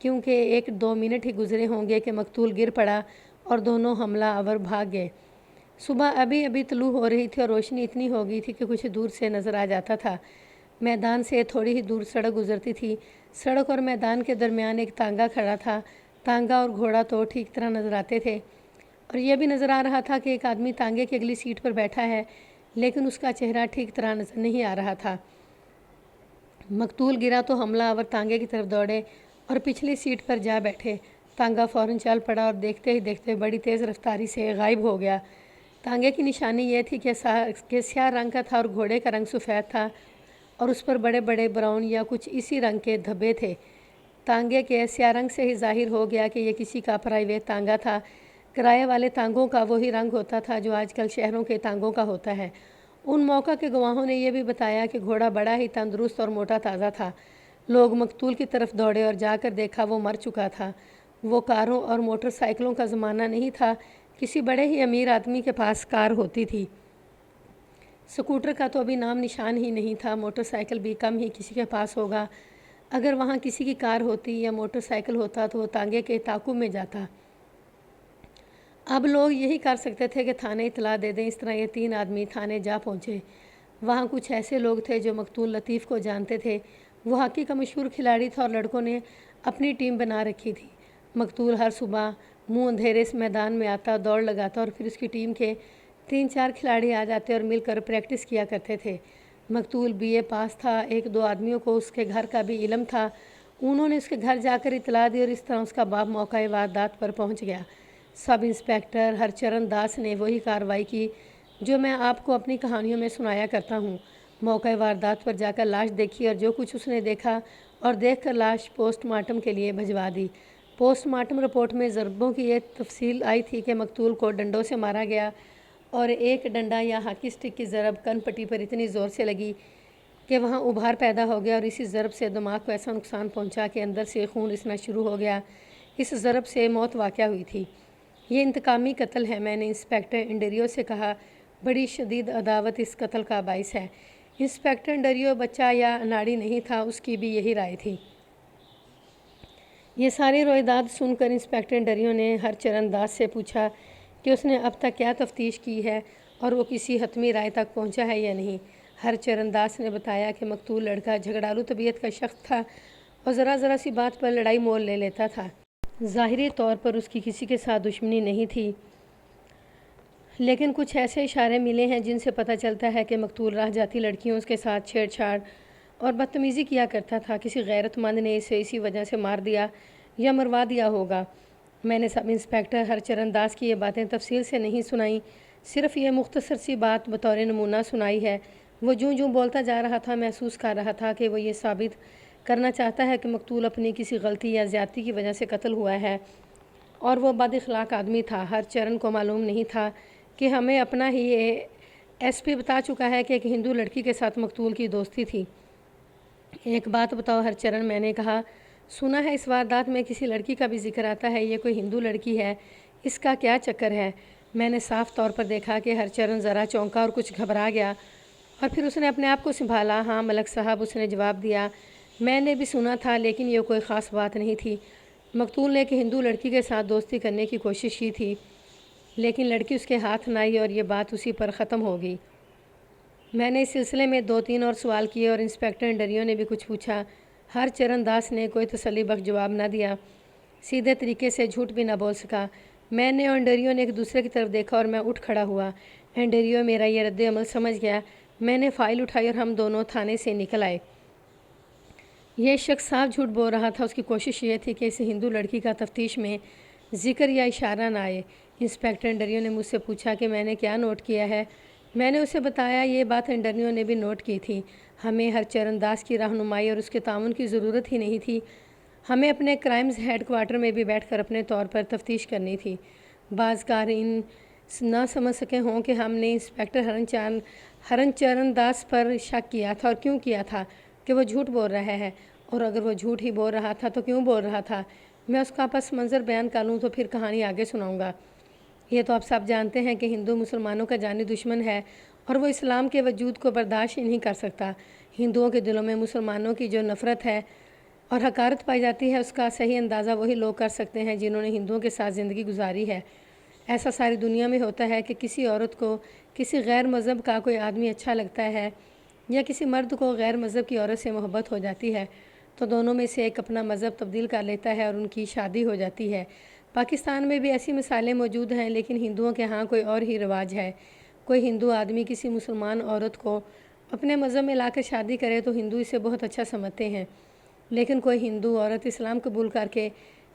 کیونکہ 1-2 منٹ ہی گزرے ہوں گے کہ مقتول گر پڑا اور دونوں حملہ آور بھاگ گئے۔ صبح ابھی ابھی طلوع ہو رہی تھی اور روشنی اتنی ہو گئی تھی کہ کچھ دور سے نظر آ جاتا تھا۔ میدان سے تھوڑی ہی دور سڑک گزرتی تھی۔ سڑک اور میدان کے درمیان ایک تانگا کھڑا تھا۔ تانگا اور گھوڑا تو ٹھیک طرح نظر آتے تھے اور یہ بھی نظر آ رہا تھا کہ ایک آدمی تانگے کی اگلی سیٹ پر بیٹھا ہے، لیکن اس کا چہرہ ٹھیک طرح نظر نہیں آ رہا تھا۔ مقتول گرا تو حملہ آور تانگے کی طرف دوڑے اور پچھلی سیٹ پر جا بیٹھے۔ تانگا فوراً چل پڑا اور دیکھتے ہی دیکھتے بڑی تیز رفتاری سے غائب ہو گیا۔ تانگے کی نشانی یہ تھی کہ سیاہ رنگ کا تھا اور گھوڑے کا رنگ سفید تھا اور اس پر بڑے بڑے براؤن یا کچھ اسی رنگ کے دھبے تھے۔ تانگے کے سیاہ رنگ سے ہی ظاہر ہو گیا کہ یہ کسی کا پرائیویٹ تانگا تھا۔ کرائے والے تانگوں کا وہی رنگ ہوتا تھا جو آج کل شہروں کے تانگوں کا ہوتا ہے۔ ان موقع کے گواہوں نے یہ بھی بتایا کہ گھوڑا بڑا ہی تندرست اور موٹا تازہ تھا۔ لوگ مقتول کی طرف دوڑے اور جا کر دیکھا وہ مر چکا تھا۔ وہ کاروں اور موٹر سائیکلوں کا زمانہ نہیں تھا۔ کسی بڑے ہی امیر آدمی کے پاس کار ہوتی تھی۔ سکوٹر کا تو ابھی نام نشان ہی نہیں تھا۔ موٹر سائیکل بھی کم ہی کسی کے پاس ہوگا۔ اگر وہاں کسی کی کار ہوتی یا موٹر سائیکل ہوتا تو وہ تانگے کے تعاقب میں جاتا۔ اب لوگ یہی کر سکتے تھے کہ تھانے اطلاع دے دیں۔ اس طرح یہ 3 آدمی تھانے جا پہنچے۔ وہاں کچھ ایسے لوگ تھے جو مقتول لطیف کو جانتے تھے۔ وہ ہاکی کا مشہور کھلاڑی تھا اور لڑکوں نے اپنی ٹیم بنا رکھی تھی۔ مقتول ہر صبح منہ اندھیرے اس میدان میں آتا، دوڑ لگاتا اور پھر اس کی ٹیم کے 3-4 کھلاڑی آ جاتے اور مل کر پریکٹس کیا کرتے تھے۔ مقتول BA پاس تھا۔ 1-2 آدمیوں کو اس کے گھر کا بھی علم تھا۔ انہوں نے اس کے گھر جا کر اطلاع دی اور اس طرح اس کا باپ موقع واردات پر پہنچ گیا۔ سب انسپکٹر ہرچرن داس نے وہی کارروائی کی جو میں آپ کو اپنی کہانیوں میں سنایا کرتا ہوں۔ موقع واردات پر جا کر لاش دیکھی اور جو کچھ اس نے دیکھا اور دیکھ کر لاش پوسٹ مارٹم کے لیے بھجوا دی۔ پوسٹ مارٹم رپورٹ میں ضربوں کی یہ تفصیل آئی تھی کہ مقتول کو ڈنڈوں سے مارا گیا اور ایک ڈنڈا یا ہاکی سٹک کی ضرب کن پٹی پر اتنی زور سے لگی کہ وہاں ابھار پیدا ہو گیا اور اسی ضرب سے دماغ کو ایسا نقصان پہنچا کہ اندر سے خون رسنا شروع ہو گیا۔ اس ضرب سے موت واقع ہوئی تھی۔ یہ انتقامی قتل ہے، میں نے انسپکٹر انڈریو سے کہا۔ بڑی شدید عداوت اس قتل کا باعث ہے۔ انسپکٹر انڈریو بچہ یا اناڑی نہیں تھا، اس کی بھی یہی رائے تھی۔ یہ ساری روایات سن کر انسپکٹر انڈریو نے ہرچرن داس سے پوچھا کہ اس نے اب تک کیا تفتیش کی ہے اور وہ کسی حتمی رائے تک پہنچا ہے یا نہیں۔ ہرچرن داس نے بتایا کہ مقتول لڑکا جھگڑالو طبیعت کا شخص تھا اور ذرا سی بات پر لڑائی مول لے لیتا تھا۔ ظاہری طور پر اس کی کسی کے ساتھ دشمنی نہیں تھی، لیکن کچھ ایسے اشارے ملے ہیں جن سے پتہ چلتا ہے کہ مقتول راہ جاتی لڑکیوں اس کے ساتھ چھیڑ چھاڑ اور بدتمیزی کیا کرتا تھا۔ کسی غیرت مند نے اسے اسی وجہ سے مار دیا یا مروا دیا ہوگا۔ میں نے سب انسپکٹر ہرچرن داس کی یہ باتیں تفصیل سے نہیں سنائیں، صرف یہ مختصر سی بات بطور نمونہ سنائی ہے۔ وہ جوں بولتا جا رہا تھا محسوس کر رہا تھا کہ وہ یہ ثابت کرنا چاہتا ہے کہ مقتول اپنی کسی غلطی یا زیادتی کی وجہ سے قتل ہوا ہے اور وہ بد اخلاق آدمی تھا۔ ہرچرن کو معلوم نہیں تھا کہ ہمیں اپنا ہی SP بتا چکا ہے کہ ایک ہندو لڑکی کے ساتھ مقتول کی دوستی تھی۔ ایک بات بتاؤ ہرچرن، میں نے کہا، سنا ہے اس واردات میں کسی لڑکی کا بھی ذکر آتا ہے، یہ کوئی ہندو لڑکی ہے، اس کا کیا چکر ہے؟ میں نے صاف طور پر دیکھا کہ ہرچرن ذرا چونکا اور کچھ گھبرا گیا اور پھر اس نے اپنے آپ کو سنبھالا۔ ہاں ملک صاحب، اس نے جواب دیا، میں نے بھی سنا تھا لیکن یہ کوئی خاص بات نہیں تھی۔ مقتول نے ایک ہندو لڑکی کے ساتھ دوستی کرنے کی کوشش کی تھی لیکن لڑکی اس کے ہاتھ نہ آئی اور یہ بات اسی پر ختم ہو گئی۔ میں نے اس سلسلے میں 2-3 اور سوال کیے اور انسپکٹر انڈریو نے بھی کچھ پوچھا۔ ہرچرن داس نے کوئی تسلی بخش جواب نہ دیا، سیدھے طریقے سے جھوٹ بھی نہ بول سکا۔ میں نے اور انڈریو نے ایک دوسرے کی طرف دیکھا اور میں اٹھ کھڑا ہوا۔ انڈریو میرا یہ رد عمل سمجھ گیا۔ میں نے فائل اٹھائی اور ہم دونوں تھانے سے نکل آئے۔ یہ شخص صاف جھوٹ بول رہا تھا۔ اس کی کوشش یہ تھی کہ اس ہندو لڑکی کا تفتیش میں ذکر یا اشارہ نہ آئے۔ انسپکٹر انڈریو نے مجھ سے پوچھا کہ میں نے کیا نوٹ کیا ہے۔ میں نے اسے بتایا۔ یہ بات انڈریو نے بھی نوٹ کی تھی۔ ہمیں ہرچرن داس کی رہنمائی اور اس کے تعاون کی ضرورت ہی نہیں تھی۔ ہمیں اپنے کرائمز ہیڈ کوارٹر میں بھی بیٹھ کر اپنے طور پر تفتیش کرنی تھی۔ بعض قارئین نہ سمجھ سکے ہوں کہ ہم نے انسپکٹر ہرچرن داس پر شک کیا تھا اور کیوں کیا تھا کہ وہ جھوٹ بول رہا ہے، اور اگر وہ جھوٹ ہی بول رہا تھا تو کیوں بول رہا تھا۔ میں اس کا پس منظر بیان کر لوں تو پھر کہانی آگے سناؤں گا۔ یہ تو آپ سب جانتے ہیں کہ ہندو مسلمانوں کا جانی دشمن ہے اور وہ اسلام کے وجود کو برداشت ہی نہیں کر سکتا۔ ہندوؤں کے دلوں میں مسلمانوں کی جو نفرت ہے اور حقارت پائی جاتی ہے، اس کا صحیح اندازہ وہی لوگ کر سکتے ہیں جنہوں نے ہندوؤں کے ساتھ زندگی گزاری ہے۔ ایسا ساری دنیا میں ہوتا ہے کہ کسی عورت کو کسی غیر مذہب کا کوئی آدمی اچھا لگتا ہے یا کسی مرد کو غیر مذہب کی عورت سے محبت ہو جاتی ہے تو دونوں میں سے ایک اپنا مذہب تبدیل کر لیتا ہے اور ان کی شادی ہو جاتی ہے۔ پاکستان میں بھی ایسی مثالیں موجود ہیں، لیکن ہندوؤں کے ہاں کوئی اور ہی رواج ہے۔ کوئی ہندو آدمی کسی مسلمان عورت کو اپنے مذہب میں لا کر شادی کرے تو ہندو اسے بہت اچھا سمجھتے ہیں، لیکن کوئی ہندو عورت اسلام قبول کر کے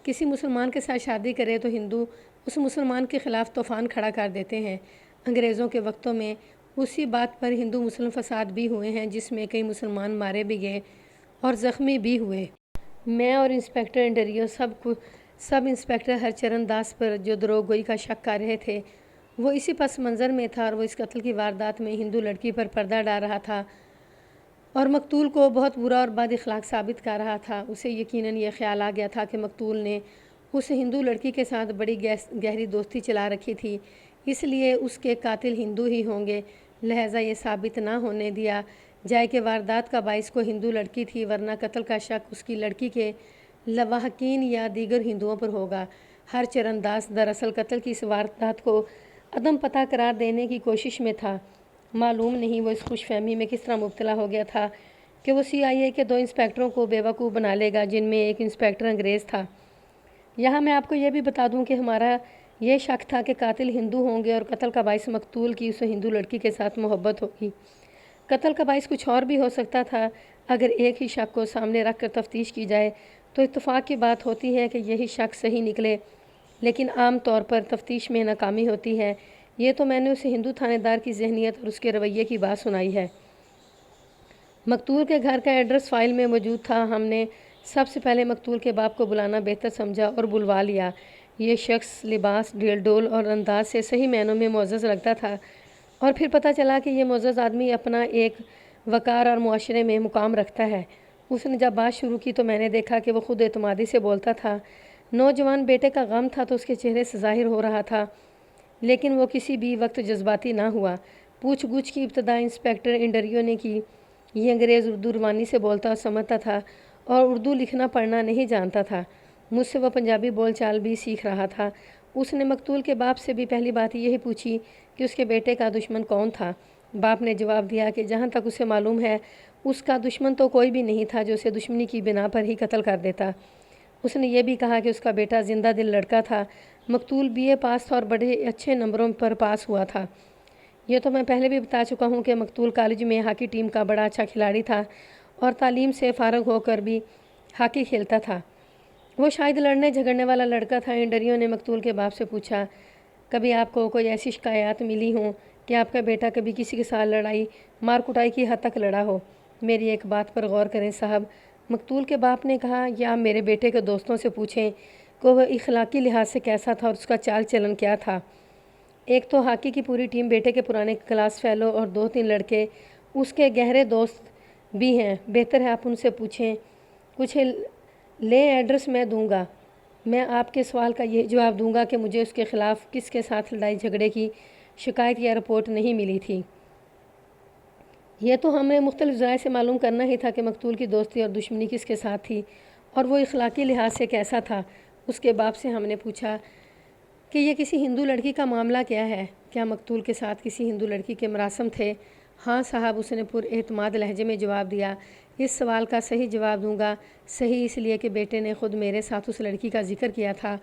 کسی مسلمان کے ساتھ شادی کرے تو ہندو اس مسلمان کے خلاف طوفان کھڑا کر دیتے ہیں۔ انگریزوں کے وقتوں میں اسی بات پر ہندو مسلم فساد بھی ہوئے ہیں، جس میں کئی مسلمان مارے بھی گئے اور زخمی بھی ہوئے۔ میں اور inspector Andrew sub inspector Harcharan Das پر جو دروغ گوئی کا شک کر رہے تھے وہ اسی پس منظر میں تھا، اور وہ اس قتل کی واردات میں ہندو لڑکی پر پردہ ڈال رہا تھا اور مقتول کو بہت برا اور بد اخلاق ثابت کر رہا تھا۔ اسے یقیناً یہ خیال آ گیا تھا کہ مقتول نے اس ہندو لڑکی کے ساتھ بڑی گہری دوستی چلا رکھی تھی، اس لیے اس کے قاتل ہندو ہی ہوں گے، لہٰذا یہ ثابت نہ ہونے دیا جائے کہ واردات کا باعث کو ہندو لڑکی تھی، ورنہ قتل کا شک اس کی لڑکی کے لواحقین یا دیگر ہندوؤں پر ہوگا۔ ہرچرن داس دراصل قتل کی اس واردات کو عدم پتہ قرار دینے کی کوشش میں تھا۔ معلوم نہیں وہ اس خوش فہمی میں کس طرح مبتلا ہو گیا تھا کہ وہ CIA کے 2 انسپکٹروں کو بیوقوف بنا لے گا، جن میں ایک انسپکٹر انگریز تھا۔ یہاں میں آپ کو یہ بھی بتا دوں کہ ہمارا یہ شک تھا کہ قاتل ہندو ہوں گے اور قتل کا باعث مقتول کی اس ہندو لڑکی کے ساتھ محبت ہوگی۔ قتل کا باعث کچھ اور بھی ہو سکتا تھا۔ اگر ایک ہی شک کو سامنے رکھ کر تفتیش کی جائے تو اتفاق کی بات ہوتی ہے کہ یہی شک صحیح نکلے، لیکن عام طور پر تفتیش میں ناکامی ہوتی ہے۔ یہ تو میں نے اسے ہندو تھانے دار کی ذہنیت اور اس کے رویے کی بات سنائی ہے۔ مقتول کے گھر کا ایڈریس فائل میں موجود تھا۔ ہم نے سب سے پہلے مقتول کے باپ کو بلانا بہتر سمجھا اور بلوا لیا۔ یہ شخص لباس، ڈھیل ڈول اور انداز سے صحیح معنوں میں معزز لگتا تھا، اور پھر پتہ چلا کہ یہ معزز آدمی اپنا ایک وقار اور معاشرے میں مقام رکھتا ہے۔ اس نے جب بات شروع کی تو میں نے دیکھا کہ وہ خود اعتمادی سے بولتا تھا۔ نوجوان بیٹے کا غم تھا تو اس کے چہرے سے ظاہر ہو رہا تھا، لیکن وہ کسی بھی وقت جذباتی نہ ہوا۔ پوچھ گچھ کی ابتدا انسپکٹر انڈریو نے کی۔ یہ انگریز اردو روانی سے بولتا اور سمجھتا تھا اور اردو لکھنا پڑھنا نہیں جانتا تھا۔ مجھ سے وہ پنجابی بول چال بھی سیکھ رہا تھا۔ اس نے مقتول کے باپ سے بھی پہلی بات یہی پوچھی کہ اس کے بیٹے کا دشمن کون تھا۔ باپ نے جواب دیا کہ جہاں تک اسے معلوم ہے اس کا دشمن تو کوئی بھی نہیں تھا جو اسے دشمنی کی بنا پر ہی قتل کر دیتا۔ اس نے یہ بھی کہا کہ اس کا بیٹا زندہ دل لڑکا تھا۔ مقتول BA پاس تھا اور بڑے اچھے نمبروں پر پاس ہوا تھا۔ یہ تو میں پہلے بھی بتا چکا ہوں کہ مقتول کالج میں ہاکی ٹیم کا بڑا اچھا کھلاڑی تھا اور تعلیم سے فارغ ہو کر بھی ہاکی کھیلتا تھا۔ وہ شاید لڑنے جھگڑنے والا لڑکا تھا۔ انڈریو نے مقتول کے باپ سے پوچھا، کبھی آپ کو کوئی ایسی شکایات ملی ہوں کہ آپ کا بیٹا کبھی کسی کے ساتھ لڑائی مار کٹائی کی حد تک لڑا ہو؟ میری ایک بات پر غور کریں صاحب، مقتول کے باپ نے کہا، یا آپ میرے بیٹے کے دوستوں سے پوچھیں کہ وہ اخلاقی لحاظ سے کیسا تھا اور اس کا چال چلن کیا تھا۔ ایک تو ہاکی کی پوری ٹیم بیٹے کے پرانے کلاس فیلو اور 2-3 لڑکے اس کے گہرے دوست بھی ہیں۔ بہتر ہے آپ ان سے پوچھیں۔ کچھ لیں ایڈریس میں دوں گا۔ میں آپ کے سوال کا یہ جواب دوں گا کہ مجھے اس کے خلاف کس کے ساتھ لڑائی جھگڑے کی شکایت یا رپورٹ نہیں ملی تھی۔ یہ تو ہمیں مختلف ذرائع سے معلوم کرنا ہی تھا کہ مقتول کی دوستی اور دشمنی کس کے ساتھ تھی اور وہ اخلاقی لحاظ سے کیسا تھا۔ اس کے باپ سے ہم نے پوچھا کہ یہ کسی ہندو لڑکی کا معاملہ کیا ہے؟ کیا مقتول کے ساتھ کسی ہندو لڑکی کے مراسم تھے؟ ہاں صاحب، اس نے پر اعتماد لہجے میں جواب دیا۔ اس سوال کا صحیح جواب دوں گا، صحیح اس لیے کہ بیٹے نے خود میرے ساتھ اس لڑکی کا ذکر کیا تھا۔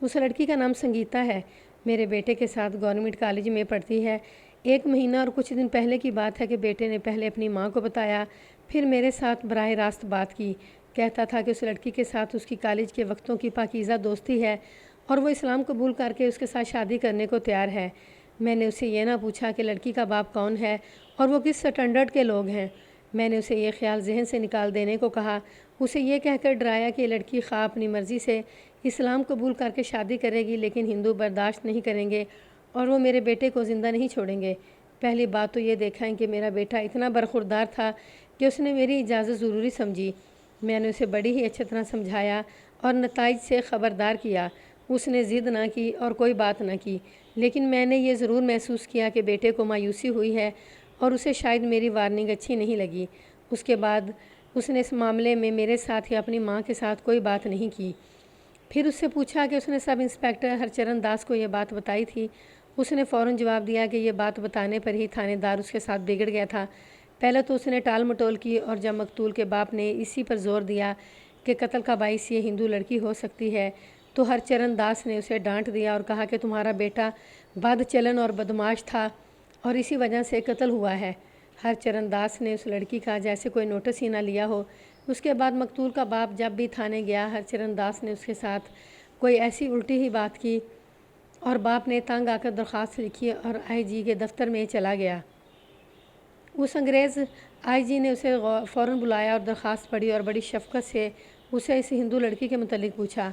اس لڑکی کا نام سنگیتا ہے، میرے بیٹے کے ساتھ گورنمنٹ کالج میں پڑھتی ہے۔ 1 مہینہ اور کچھ دن پہلے کی بات ہے کہ بیٹے نے پہلے اپنی ماں کو بتایا، پھر میرے ساتھ براہ راست بات کی۔ کہتا تھا کہ اس لڑکی کے ساتھ اس کی کالج کے وقتوں کی پاکیزہ دوستی ہے اور وہ اسلام قبول کر کے اس کے ساتھ شادی کرنے کو تیار ہے۔ میں نے اسے یہ نہ پوچھا کہ لڑکی کا باپ کون ہے اور وہ کس سٹینڈرڈ کے لوگ ہیں۔ میں نے اسے یہ خیال ذہن سے نکال دینے کو کہا، اسے یہ کہہ کر ڈرایا کہ لڑکی خواہ اپنی مرضی سے اسلام قبول کر کے شادی کرے گی، لیکن ہندو برداشت نہیں کریں گے اور وہ میرے بیٹے کو زندہ نہیں چھوڑیں گے۔ پہلی بات تو یہ دیکھا ہے کہ میرا بیٹا اتنا برخوردار تھا کہ اس نے میری اجازت ضروری سمجھی۔ میں نے اسے بڑی ہی اچھی طرح سمجھایا اور نتائج سے خبردار کیا۔ اس نے ضد نہ کی اور کوئی بات نہ کی، لیکن میں نے یہ ضرور محسوس کیا کہ بیٹے کو مایوسی ہوئی ہے اور اسے شاید میری وارننگ اچھی نہیں لگی۔ اس کے بعد اس نے اس معاملے میں میرے ساتھ یا اپنی ماں کے ساتھ کوئی بات نہیں کی۔ پھر اس سے پوچھا کہ اس نے سب انسپیکٹر ہرچرن داس کو یہ بات بتائی تھی۔ اس نے فوراً جواب دیا کہ یہ بات بتانے پر ہی تھانے دار اس کے ساتھ بگڑ گیا تھا۔ پہلے تو اس نے ٹال مٹول کی اور جب مقتول کے باپ نے اسی پر زور دیا کہ قتل کا باعث یہ ہندو لڑکی ہو سکتی ہے تو ہرچرن داس نے اسے ڈانٹ دیا اور کہا کہ تمہارا بیٹا بد چلن اور بدماش تھا اور اسی وجہ سے قتل ہوا ہے۔ ہرچرن داس نے اس لڑکی کا جیسے کوئی نوٹس ہی نہ لیا ہو۔ اس کے بعد مقتول کا باپ جب بھی تھانے گیا ہرچرن داس نے اس کے ساتھ کوئی ایسی الٹی ہی بات کی اور باپ نے تنگ آ کر درخواست لکھی اور IG کے دفتر میں چلا گیا۔ اس انگریز IG نے اسے فوراً بلایا اور درخواست پڑھی اور بڑی شفقت سے اسے اس ہندو لڑکی کے متعلق پوچھا۔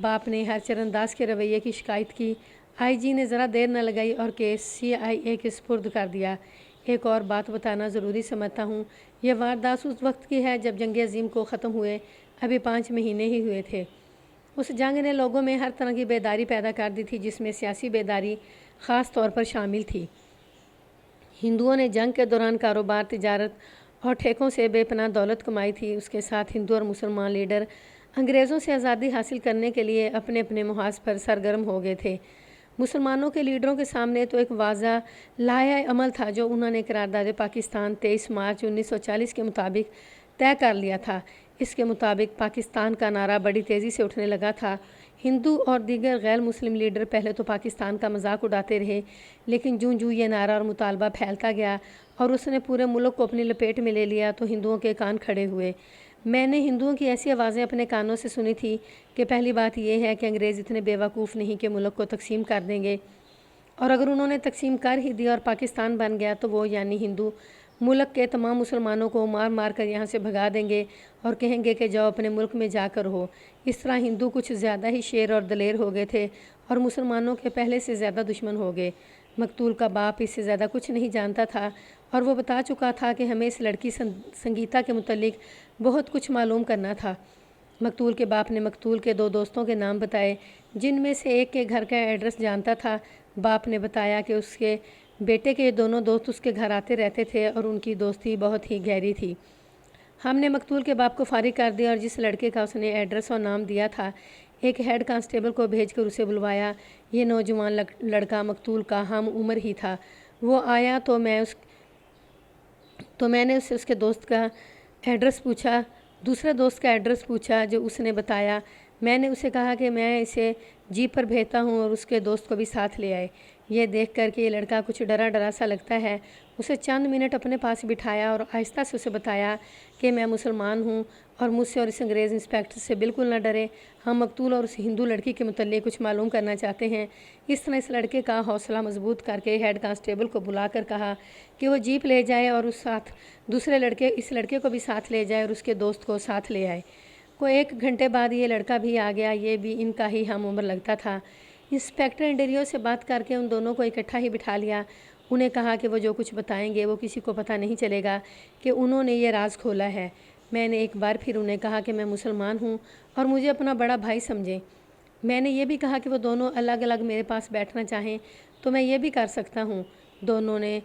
باپ نے ہرچرن داس کے رویے کی شکایت کی۔ IG نے ذرا دیر نہ لگائی اور کیس CIA کے سپرد کر دیا۔ ایک اور بات بتانا ضروری سمجھتا ہوں، یہ واردات اس وقت کی ہے جب جنگ عظیم کو ختم ہوئے ابھی 5 مہینے ہی ہوئے تھے۔ اس جنگ نے لوگوں میں ہر طرح کی بیداری پیدا کر دی تھی، جس میں سیاسی بیداری خاص طور پر شامل تھی۔ ہندوؤں نے جنگ کے دوران کاروبار، تجارت اور ٹھیکوں سے بے پناہ دولت کمائی تھی۔ اس کے ساتھ ہندو اور مسلمان لیڈر انگریزوں سے آزادی حاصل کرنے کے لیے اپنے اپنے محاذ پر سرگرم ہو گئے تھے۔ مسلمانوں کے لیڈروں کے سامنے تو ایک واضح لائحہ عمل تھا جو انہوں نے قرارداد پاکستان 23 مارچ 1940 کے مطابق طے کر لیا تھا۔ اس کے مطابق پاکستان کا نعرہ بڑی تیزی سے اٹھنے لگا تھا۔ ہندو اور دیگر غیر مسلم لیڈر پہلے تو پاکستان کا مذاق اڑاتے رہے، لیکن جوں جوں یہ نعرہ اور مطالبہ پھیلتا گیا اور اس نے پورے ملک کو اپنی لپیٹ میں لے لیا تو ہندوؤں کے کان کھڑے ہوئے۔ میں نے ہندوؤں کی ایسی آوازیں اپنے کانوں سے سنی تھی کہ پہلی بات یہ ہے کہ انگریز اتنے بیوقوف نہیں کہ ملک کو تقسیم کر دیں گے، اور اگر انہوں نے تقسیم کر ہی دیا اور پاکستان بن گیا تو وہ یعنی ہندو ملک کے تمام مسلمانوں کو مار مار کر یہاں سے بھگا دیں گے اور کہیں گے کہ جاؤ اپنے ملک میں جا کر رہو۔ اس طرح ہندو کچھ زیادہ ہی شیر اور دلیر ہو گئے تھے اور مسلمانوں کے پہلے سے زیادہ دشمن ہو گئے۔ مقتول کا باپ اس سے زیادہ کچھ نہیں جانتا تھا اور وہ بتا چکا تھا کہ ہمیں اس لڑکی سنگیتا کے متعلق بہت کچھ معلوم کرنا تھا۔ مقتول کے باپ نے مقتول کے 2 دوستوں کے نام بتائے، جن میں سے ایک کے گھر کا ایڈریس جانتا تھا۔ باپ نے بتایا کہ اس کے بیٹے کے یہ دونوں دوست اس کے گھر آتے رہتے تھے اور ان کی دوستی بہت ہی گہری تھی۔ ہم نے مقتول کے باپ کو فارغ کر دیا اور جس لڑکے کا اس نے ایڈریس اور نام دیا تھا ایک ہیڈ کانسٹیبل کو بھیج کر اسے بلوایا۔ یہ نوجوان لڑکا مقتول کا ہم عمر ہی تھا۔ وہ آیا تو میں نے اس کے دوست کا ایڈریس پوچھا، دوسرے دوست کا ایڈریس پوچھا جو اس نے بتایا۔ میں نے اسے کہا کہ میں اسے جیپ پر بھیجتا ہوں اور اس کے دوست کو بھی ساتھ لے آئے۔ یہ دیکھ کر کہ یہ لڑکا کچھ ڈرا ڈرا سا لگتا ہے، اسے چند منٹ اپنے پاس بٹھایا اور آہستہ سے اسے بتایا کہ میں مسلمان ہوں اور مجھ سے اور اس انگریز انسپیکٹر سے بالکل نہ ڈرے، ہم مقتول اور اس ہندو لڑکی کے متعلق کچھ معلوم کرنا چاہتے ہیں۔ اس طرح اس لڑکے کا حوصلہ مضبوط کر کے ہیڈ کانسٹیبل کو بلا کر کہا کہ وہ جیپ لے جائے اور اس لڑکے کو بھی ساتھ لے جائے اور اس کے دوست کو ساتھ لے آئے۔ کوئی 1 گھنٹے بعد یہ لڑکا بھی آ گیا، یہ بھی ان کا ہی ہم عمر لگتا تھا۔ انسپیکٹر انڈریو سے بات کر کے ان دونوں کو اکٹھا ہی بٹھا لیا۔ انہیں کہا کہ وہ جو کچھ بتائیں گے وہ کسی کو پتہ نہیں چلے گا کہ انہوں نے یہ راز کھولا ہے۔ میں نے ایک بار پھر انہیں کہا کہ میں مسلمان ہوں اور مجھے اپنا بڑا بھائی سمجھیں۔ میں نے یہ بھی کہا کہ وہ دونوں الگ الگ میرے پاس بیٹھنا چاہیں تو میں یہ بھی کر سکتا ہوں۔ دونوں نے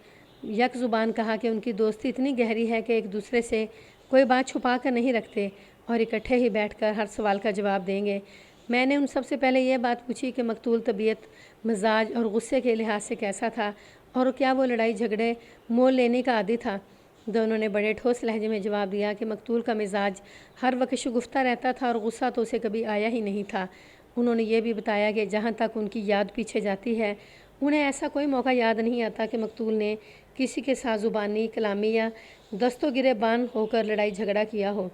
یک زبان کہا کہ ان کی دوستی اتنی گہری ہے کہ ایک دوسرے سے کوئی بات چھپا کر نہیں رکھتے اور اکٹھے ہی بیٹھ کر ہر سوال کا جواب دیں گے۔ میں نے ان سب سے پہلے یہ بات پوچھی کہ مقتول طبیعت، مزاج اور غصے کے لحاظ سے کیسا تھا اور کیا وہ لڑائی جھگڑے مول لینے کا عادی تھا۔ دونوں نے بڑے ٹھوس لہجے میں جواب دیا کہ مقتول کا مزاج ہر وقت شگفتہ رہتا تھا اور غصہ تو اسے کبھی آیا ہی نہیں تھا۔ انہوں نے یہ بھی بتایا کہ جہاں تک ان کی یاد پیچھے جاتی ہے انہیں ایسا کوئی موقع یاد نہیں آتا کہ مقتول نے کسی کے ساتھ زبانی، کلامی یا دست و گریبان ہو کر لڑائی جھگڑا کیا ہو۔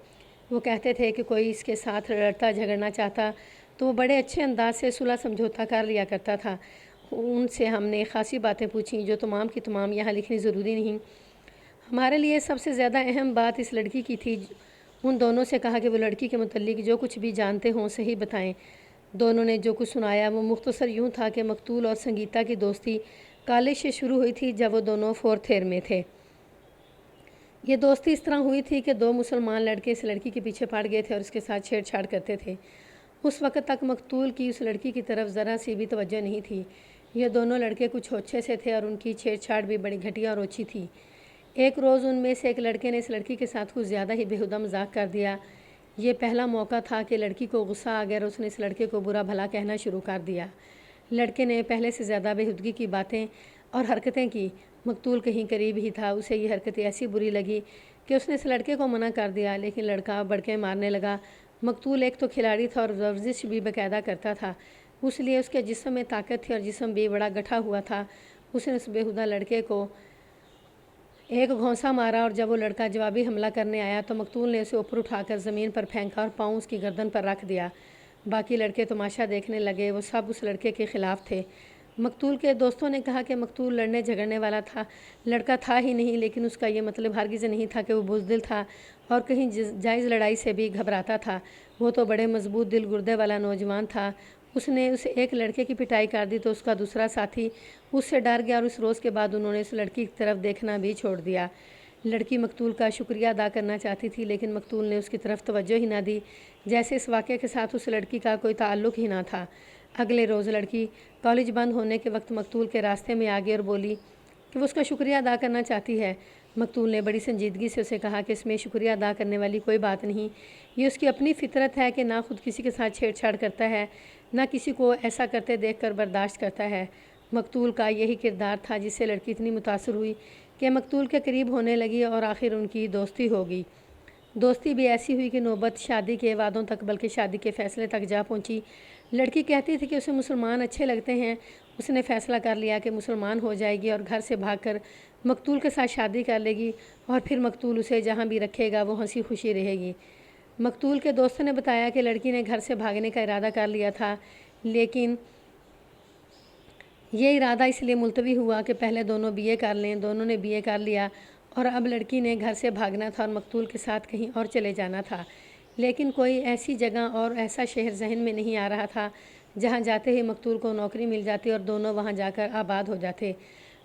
وہ کہتے تھے کہ کوئی اس کے ساتھ لڑتا جھگڑنا چاہتا تو وہ بڑے اچھے انداز سے صلح سمجھوتا کر لیا کرتا تھا۔ ان سے ہم نے خاصی باتیں پوچھیں جو تمام کی تمام یہاں لکھنی ضروری نہیں۔ ہمارے لیے سب سے زیادہ اہم بات اس لڑکی کی تھی۔ ان دونوں سے کہا کہ وہ لڑکی کے متعلق جو کچھ بھی جانتے ہوں صحیح بتائیں۔ دونوں نے جو کچھ سنایا وہ مختصر یوں تھا کہ مقتول اور سنگیتا کی دوستی کالج سے شروع ہوئی تھی جب وہ دونوں 4th ایئر میں تھے۔ یہ دوستی اس طرح ہوئی تھی کہ 2 مسلمان لڑکے اس لڑکی کے پیچھے پڑ گئے تھے اور اس کے ساتھ چھیڑ چھاڑ کرتے تھے۔ اس وقت تک مقتول کی اس لڑکی کی طرف ذرا سی بھی توجہ نہیں تھی۔ یہ دونوں لڑکے کچھ ہوچے سے تھے اور ان کی چھیڑ چھاڑ بھی بڑی گھٹیا اور اوچھی تھی۔ ایک روز ان میں سے ایک لڑکے نے اس لڑکی کے ساتھ کچھ زیادہ ہی بےہودہ مذاق کر دیا۔ یہ پہلا موقع تھا کہ لڑکی کو غصہ آ گیا اور اس نے اس لڑکے کو برا بھلا کہنا شروع کر دیا۔ لڑکے نے پہلے سے زیادہ بےہودگی کی باتیں اور حرکتیں کی۔ مقتول کہیں قریب ہی تھا، اسے یہ حرکتیں ایسی بری لگی کہ اس نے اس لڑکے کو منع کر دیا، لیکن لڑکا بڑکے مارنے لگا۔ مقتول ایک تو کھلاڑی تھا اور ورزش بھی باقاعدہ کرتا تھا، اس لیے اس کے جسم میں طاقت تھی اور جسم بھی بڑا گٹھا ہوا تھا۔ اس نے اس بےہودہ لڑکے کو ایک گھونسا مارا اور جب وہ لڑکا جوابی حملہ کرنے آیا تو مقتول نے اسے اوپر اٹھا کر زمین پر پھینکا اور پاؤں اس کی گردن پر رکھ دیا۔ باقی لڑکے تماشا دیکھنے لگے، وہ سب اس لڑکے کے خلاف تھے۔ مقتول کے دوستوں نے کہا کہ مقتول لڑنے جھگڑنے والا لڑکا تھا ہی نہیں، لیکن اس کا یہ مطلب ہرگز نہیں تھا کہ وہ بزدل تھا اور کہیں جائز لڑائی سے بھی گھبراتا تھا۔ وہ تو بڑے مضبوط دل گردے والا نوجوان تھا۔ اس نے اسے ایک لڑکے کی پٹائی کر دی تو اس کا دوسرا ساتھی اس سے ڈر گیا اور اس روز کے بعد انہوں نے اس لڑکی کی طرف دیکھنا بھی چھوڑ دیا۔ لڑکی مقتول کا شکریہ ادا کرنا چاہتی تھی، لیکن مقتول نے اس کی طرف توجہ ہی نہ دی، جیسے اس واقعے کے ساتھ اس لڑکی کا کوئی تعلق ہی نہ تھا۔ اگلے روز لڑکی کالج بند ہونے کے وقت مقتول کے راستے میں آ گئی اور بولی کہ وہ اس کا شکریہ ادا کرنا چاہتی ہے۔ مقتول نے بڑی سنجیدگی سے اسے کہا کہ اس میں شکریہ ادا کرنے والی کوئی بات نہیں، یہ اس کی اپنی فطرت ہے کہ نہ خود کسی کے ساتھ چھیڑ چھاڑ کرتا ہے، نہ کسی کو ایسا کرتے دیکھ کر برداشت کرتا ہے۔ مقتول کا یہی کردار تھا جس سے لڑکی اتنی متاثر ہوئی کہ مقتول کے قریب ہونے لگی اور آخر ان کی دوستی ہو گئی۔ دوستی بھی ایسی ہوئی کہ نوبت شادی کے وعدوں تک بلکہ شادی کے فیصلے تک جا پہنچی۔ لڑکی کہتی تھی کہ اسے مسلمان اچھے لگتے ہیں۔ اس نے فیصلہ کر لیا کہ مسلمان ہو جائے گی اور گھر سے بھاگ کر مقتول کے ساتھ شادی کر لے گی اور پھر مقتول اسے جہاں بھی رکھے گا وہ ہنسی خوشی رہے گی۔ مقتول کے دوستوں نے بتایا کہ لڑکی نے گھر سے بھاگنے کا ارادہ کر لیا تھا، لیکن یہ ارادہ اس لیے ملتوی ہوا کہ پہلے دونوں بی اے کر لیں۔ دونوں نے بی اے کر لیا اور اب لڑکی نے گھر سے بھاگنا تھا اور مقتول کے ساتھ کہیں اور چلے جانا تھا، لیکن کوئی ایسی جگہ اور ایسا شہر ذہن میں نہیں آ رہا تھا جہاں جاتے ہی مقتول کو نوکری مل جاتی اور دونوں وہاں جا کر آباد ہو جاتے۔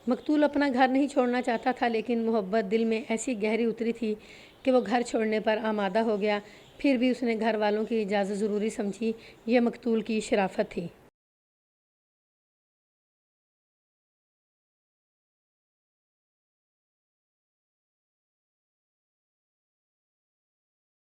مقتول اپنا گھر نہیں چھوڑنا چاہتا تھا، لیکن محبت دل میں ایسی گہری اتری تھی کہ وہ گھر چھوڑنے پر آمادہ ہو گیا۔ پھر بھی اس نے گھر والوں کی اجازت ضروری سمجھی، یہ مقتول کی شرافت تھی۔